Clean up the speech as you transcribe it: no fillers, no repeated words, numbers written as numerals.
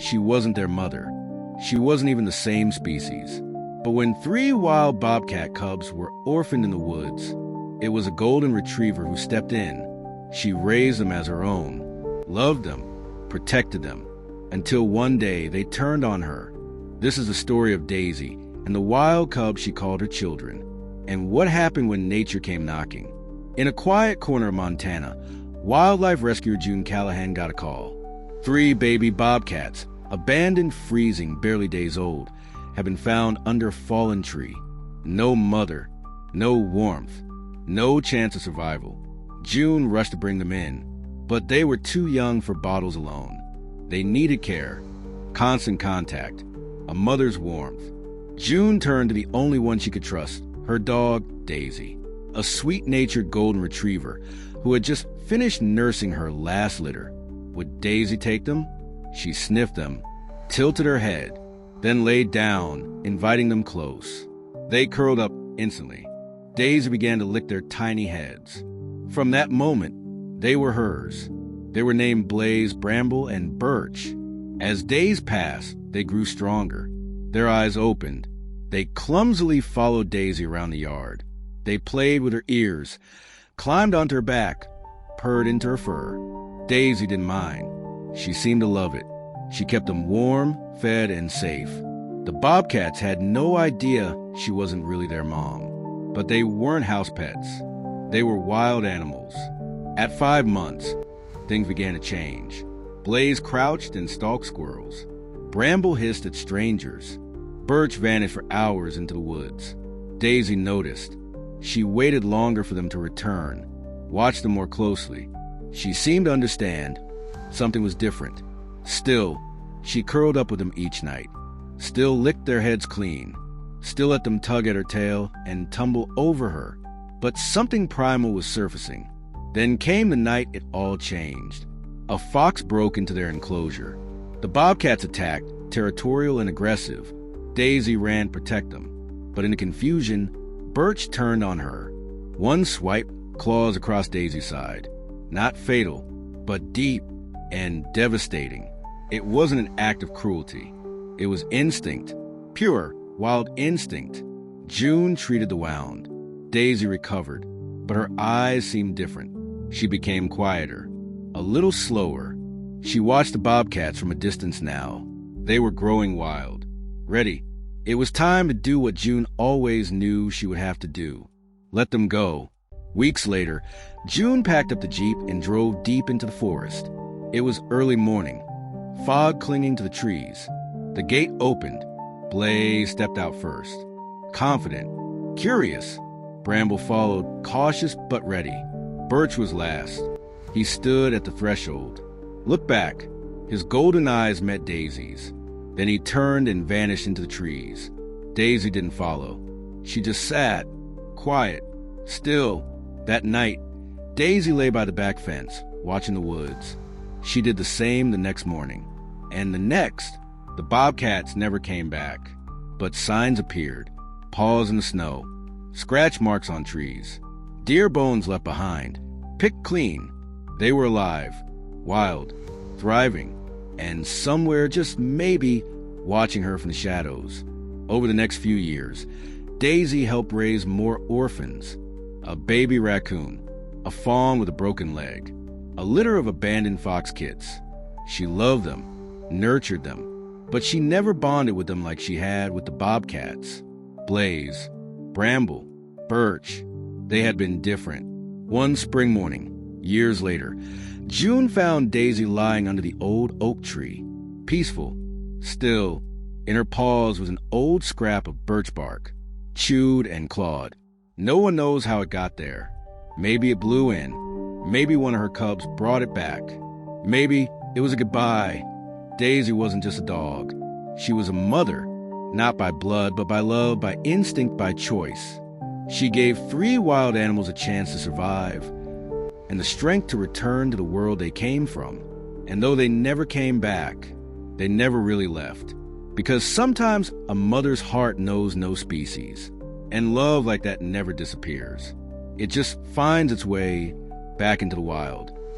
she wasn't their mother. She wasn't even the same species. But when 3 wild bobcat cubs were orphaned in the woods, it was a golden retriever who stepped in. She raised them as her own, loved them, protected them, until one day they turned on her. This is the story of Daisy and the wild cubs she called her children, and what happened when nature came knocking. In a quiet corner of Montana, wildlife rescuer June Callahan got a call. 3 baby bobcats, abandoned, freezing, barely days old, had been found under a fallen tree. No mother, no warmth, no chance of survival. June rushed to bring them in, but they were too young for bottles alone. They needed care, constant contact, a mother's warmth. June turned to the only one she could trust, her dog, Daisy, a sweet-natured golden retriever who had just finished nursing her last litter. Would Daisy take them? She sniffed them, tilted her head, then laid down, inviting them close. They curled up instantly. Daisy began to lick their tiny heads. From that moment, they were hers. They were named Blaze, Bramble, and Birch. As days passed, they grew stronger. Their eyes opened. They clumsily followed Daisy around the yard. They played with her ears, climbed onto her back, purred into her fur. Daisy didn't mind. She seemed to love it. She kept them warm, fed, and safe. The bobcats had no idea she wasn't really their mom. But they weren't house pets. They were wild animals. At 5 months, things began to change. Blaze crouched and stalked squirrels. Bramble hissed at strangers. Birch vanished for hours into the woods. Daisy noticed. She waited longer for them to return, watched them more closely. She seemed to understand. Something was different. Still, she curled up with them each night. Still licked their heads clean. Still let them tug at her tail and tumble over her. But something primal was surfacing. Then came the night it all changed. A fox broke into their enclosure. The bobcats attacked, territorial and aggressive. Daisy ran to protect them. But in the confusion, Birch turned on her. One swipe, claws across Daisy's side. Not fatal, but deep and devastating. It wasn't an act of cruelty. It was instinct. Pure, wild instinct. June treated the wound. Daisy recovered, but her eyes seemed different. She became quieter, a little slower. She watched the bobcats from a distance now. They were growing wild, ready. It was time to do what June always knew she would have to do. Let them go. Weeks later, June packed up the Jeep and drove deep into the forest. It was early morning, fog clinging to the trees. The gate opened. Blaze stepped out first. Confident, curious. Bramble followed, cautious but ready. Birch was last. He stood at the threshold. Looked back. His golden eyes met Daisy's. Then he turned and vanished into the trees. Daisy didn't follow. She just sat, quiet, still. That night, Daisy lay by the back fence, watching the woods. She did the same the next morning. And the next, the bobcats never came back. But signs appeared. Paws in the snow. Scratch marks on trees. Deer bones left behind. Picked clean. They were alive, wild, thriving, and somewhere, just maybe, watching her from the shadows. Over the next few years, Daisy helped raise more orphans. A baby raccoon, a fawn with a broken leg, a litter of abandoned fox kits. She loved them, nurtured them, but she never bonded with them like she had with the bobcats. Blaze, Bramble, Birch, they had been different. One spring morning, years later, June found Daisy lying under the old oak tree, peaceful, still. In her paws was an old scrap of birch bark, chewed and clawed. No one knows how it got there. Maybe it blew in. Maybe one of her cubs brought it back. Maybe it was a goodbye. Daisy wasn't just a dog. She was a mother, not by blood, but by love, by instinct, by choice. She gave 3 wild animals a chance to survive and the strength to return to the world they came from. And though they never came back, they never really left. Because sometimes a mother's heart knows no species, and love like that never disappears. It just finds its way back into the wild.